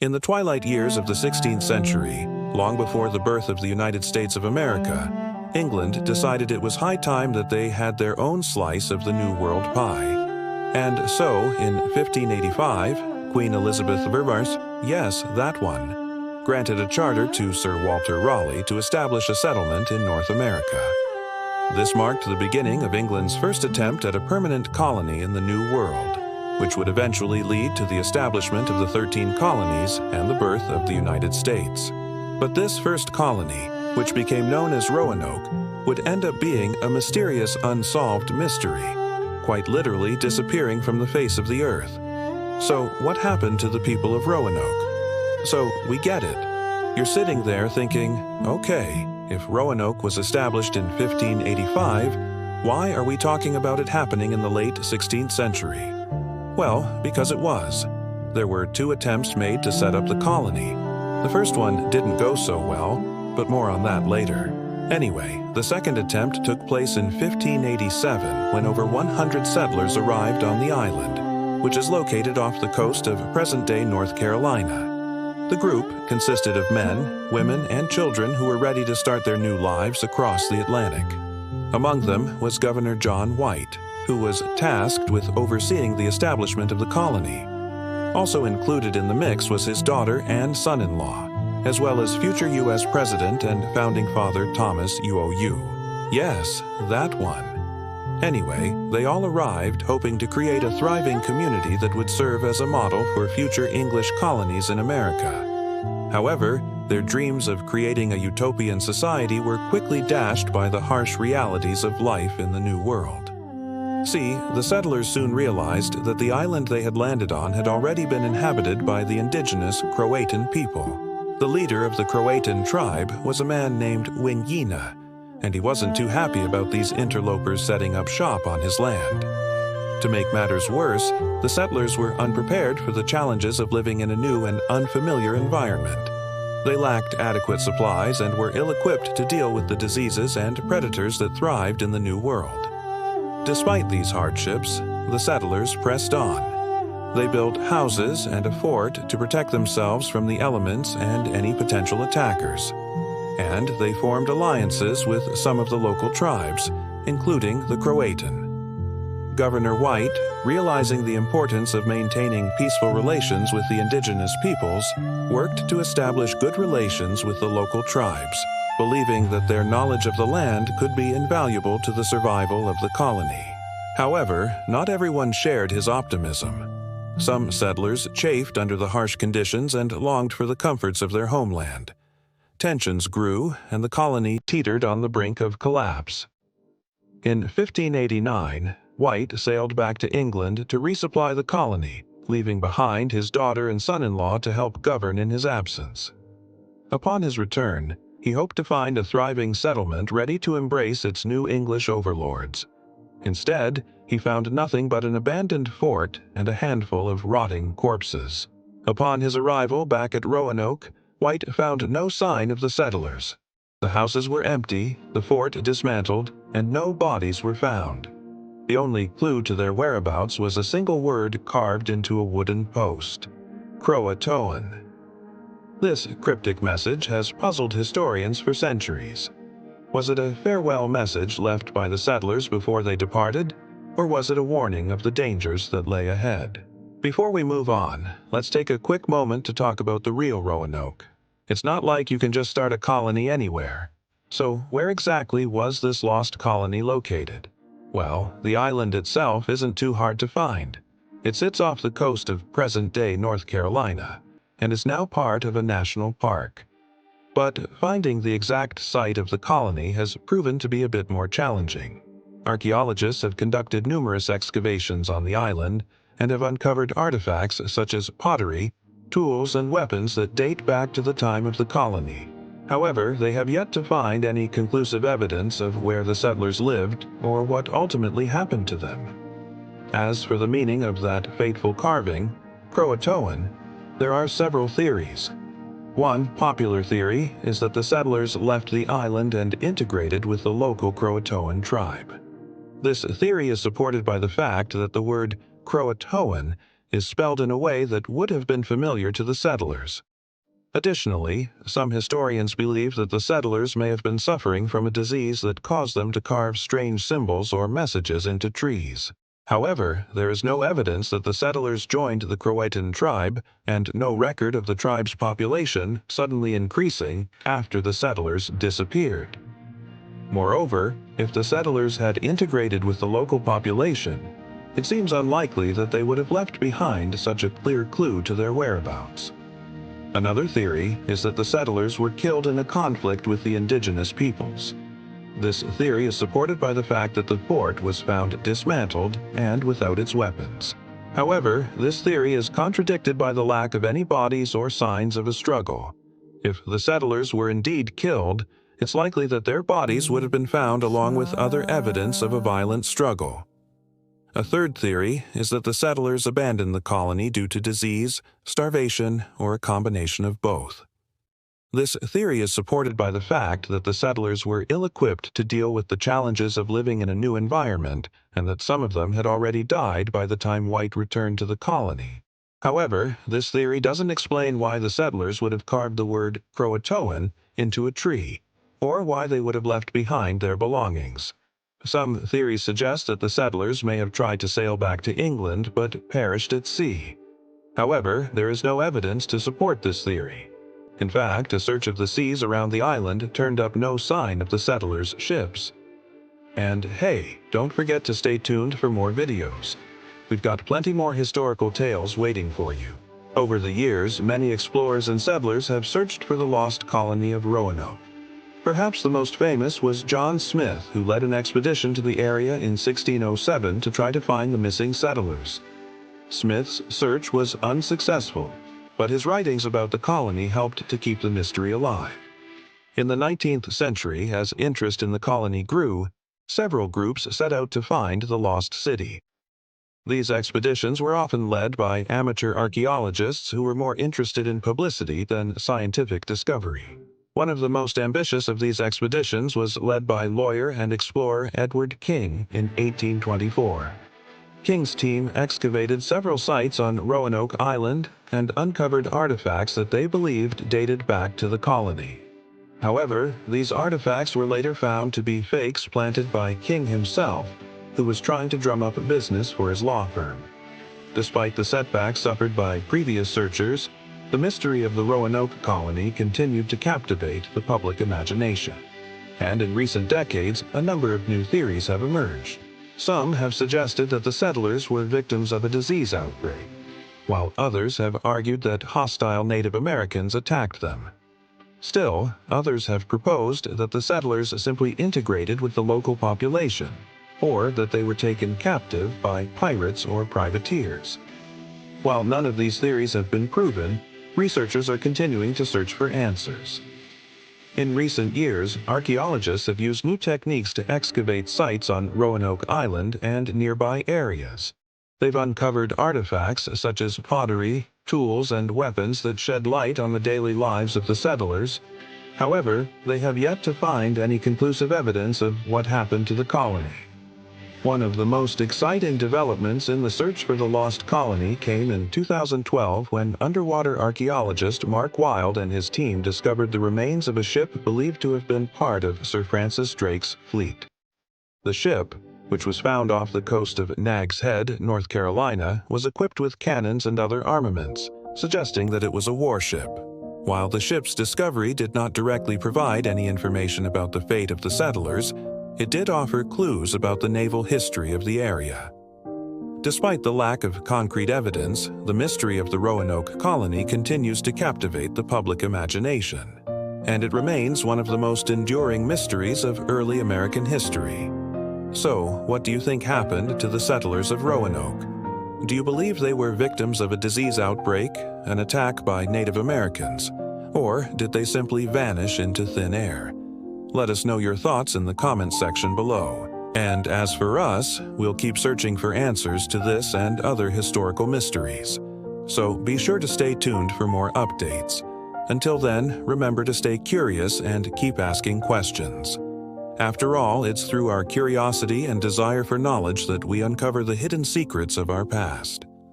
In the twilight years of the 16th century, long before the birth of the United States of America, England decided it was high time that they had their own slice of the New World pie. And so, in 1585, Queen Elizabeth I, yes, that one, granted a charter to Sir Walter Raleigh to establish a settlement in North America. This marked the beginning of England's first attempt at a permanent colony in the New World, which would eventually lead to the establishment of the 13 colonies and the birth of the United States. But this first colony, which became known as Roanoke, would end up being a mysterious unsolved mystery, quite literally disappearing from the face of the earth. So what happened to the people of Roanoke? So we get it. You're sitting there thinking, okay, if Roanoke was established in 1585, why are we talking about it happening in the late 16th century? Well, because it was. There were 2 attempts made to set up the colony. The first one didn't go so well, but more on that later. Anyway, the second attempt took place in 1587 when over 100 settlers arrived on the island, which is located off the coast of present-day North Carolina. The group consisted of men, women, and children who were ready to start their new lives across the Atlantic. Among them was Governor John White, who was tasked with overseeing the establishment of the colony. Also included in the mix was his daughter and son-in-law, as well as future U.S. President and Founding Father Thomas UOU. Yes, that one. Anyway, they all arrived hoping to create a thriving community that would serve as a model for future English colonies in America. However, their dreams of creating a utopian society were quickly dashed by the harsh realities of life in the New World. See, the settlers soon realized that the island they had landed on had already been inhabited by the indigenous Croatan people. The leader of the Croatan tribe was a man named Winyina, and he wasn't too happy about these interlopers setting up shop on his land. To make matters worse, the settlers were unprepared for the challenges of living in a new and unfamiliar environment. They lacked adequate supplies and were ill-equipped to deal with the diseases and predators that thrived in the New World. Despite these hardships, the settlers pressed on. They built houses and a fort to protect themselves from the elements and any potential attackers. And they formed alliances with some of the local tribes, including the Croatan. Governor White, realizing the importance of maintaining peaceful relations with the indigenous peoples, worked to establish good relations with the local tribes, believing that their knowledge of the land could be invaluable to the survival of the colony. However, not everyone shared his optimism. Some settlers chafed under the harsh conditions and longed for the comforts of their homeland. Tensions grew, and the colony teetered on the brink of collapse. In 1589, White sailed back to England to resupply the colony, leaving behind his daughter and son-in-law to help govern in his absence. Upon his return, he hoped to find a thriving settlement ready to embrace its new English overlords. Instead, he found nothing but an abandoned fort and a handful of rotting corpses. Upon his arrival back at Roanoke, White found no sign of the settlers. The houses were empty, the fort dismantled, and no bodies were found. The only clue to their whereabouts was a single word carved into a wooden post: CROATOAN. This cryptic message has puzzled historians for centuries. Was it a farewell message left by the settlers before they departed, or was it a warning of the dangers that lay ahead? Before we move on, let's take a quick moment to talk about the real Roanoke. It's not like you can just start a colony anywhere. So where exactly was this lost colony located? Well, the island itself isn't too hard to find. It sits off the coast of present-day North Carolina, and is now part of a national park. But finding the exact site of the colony has proven to be a bit more challenging. Archaeologists have conducted numerous excavations on the island and have uncovered artifacts such as pottery, tools, and weapons that date back to the time of the colony. However, they have yet to find any conclusive evidence of where the settlers lived or what ultimately happened to them. As for the meaning of that fateful carving, CROATOAN, there are several theories. One popular theory is that the settlers left the island and integrated with the local Croatoan tribe. This theory is supported by the fact that the word CROATOAN is spelled in a way that would have been familiar to the settlers. Additionally, some historians believe that the settlers may have been suffering from a disease that caused them to carve strange symbols or messages into trees. However, there is no evidence that the settlers joined the CROATOAN tribe, and no record of the tribe's population suddenly increasing after the settlers disappeared. Moreover, if the settlers had integrated with the local population, it seems unlikely that they would have left behind such a clear clue to their whereabouts. Another theory is that the settlers were killed in a conflict with the indigenous peoples. This theory is supported by the fact that the fort was found dismantled and without its weapons. However, this theory is contradicted by the lack of any bodies or signs of a struggle. If the settlers were indeed killed, it's likely that their bodies would have been found along with other evidence of a violent struggle. A third theory is that the settlers abandoned the colony due to disease, starvation, or a combination of both. This theory is supported by the fact that the settlers were ill-equipped to deal with the challenges of living in a new environment, and that some of them had already died by the time White returned to the colony. However, this theory doesn't explain why the settlers would have carved the word CROATOAN into a tree, or why they would have left behind their belongings. Some theories suggest that the settlers may have tried to sail back to England but perished at sea. However, there is no evidence to support this theory. In fact, a search of the seas around the island turned up no sign of the settlers' ships. And hey, don't forget to stay tuned for more videos. We've got plenty more historical tales waiting for you. Over the years, many explorers and settlers have searched for the lost colony of Roanoke. Perhaps the most famous was John Smith, who led an expedition to the area in 1607 to try to find the missing settlers. Smith's search was unsuccessful, but his writings about the colony helped to keep the mystery alive. In the 19th century, as interest in the colony grew, several groups set out to find the lost city. These expeditions were often led by amateur archaeologists who were more interested in publicity than scientific discovery. One of the most ambitious of these expeditions was led by lawyer and explorer Edward King in 1824. King's team excavated several sites on Roanoke Island and uncovered artifacts that they believed dated back to the colony. However, these artifacts were later found to be fakes planted by King himself, who was trying to drum up business for his law firm. Despite the setbacks suffered by previous searchers, the mystery of the Roanoke colony continued to captivate the public imagination. And in recent decades, a number of new theories have emerged. Some have suggested that the settlers were victims of a disease outbreak, while others have argued that hostile Native Americans attacked them. Still, others have proposed that the settlers simply integrated with the local population, or that they were taken captive by pirates or privateers. While none of these theories have been proven, researchers are continuing to search for answers. In recent years, archaeologists have used new techniques to excavate sites on Roanoke Island and nearby areas. They've uncovered artifacts such as pottery, tools, and weapons that shed light on the daily lives of the settlers. However, they have yet to find any conclusive evidence of what happened to the colony. One of the most exciting developments in the search for the lost colony came in 2012 when underwater archaeologist Mark Wild and his team discovered the remains of a ship believed to have been part of Sir Francis Drake's fleet. The ship, which was found off the coast of Nag's Head, North Carolina, was equipped with cannons and other armaments, suggesting that it was a warship. While the ship's discovery did not directly provide any information about the fate of the settlers, it did offer clues about the naval history of the area. Despite the lack of concrete evidence, the mystery of the Roanoke colony continues to captivate the public imagination, and it remains one of the most enduring mysteries of early American history. So, what do you think happened to the settlers of Roanoke? Do you believe they were victims of a disease outbreak, an attack by Native Americans, or did they simply vanish into thin air? Let us know your thoughts in the comments section below. And as for us, we'll keep searching for answers to this and other historical mysteries. So be sure to stay tuned for more updates. Until then, remember to stay curious and keep asking questions. After all, it's through our curiosity and desire for knowledge that we uncover the hidden secrets of our past.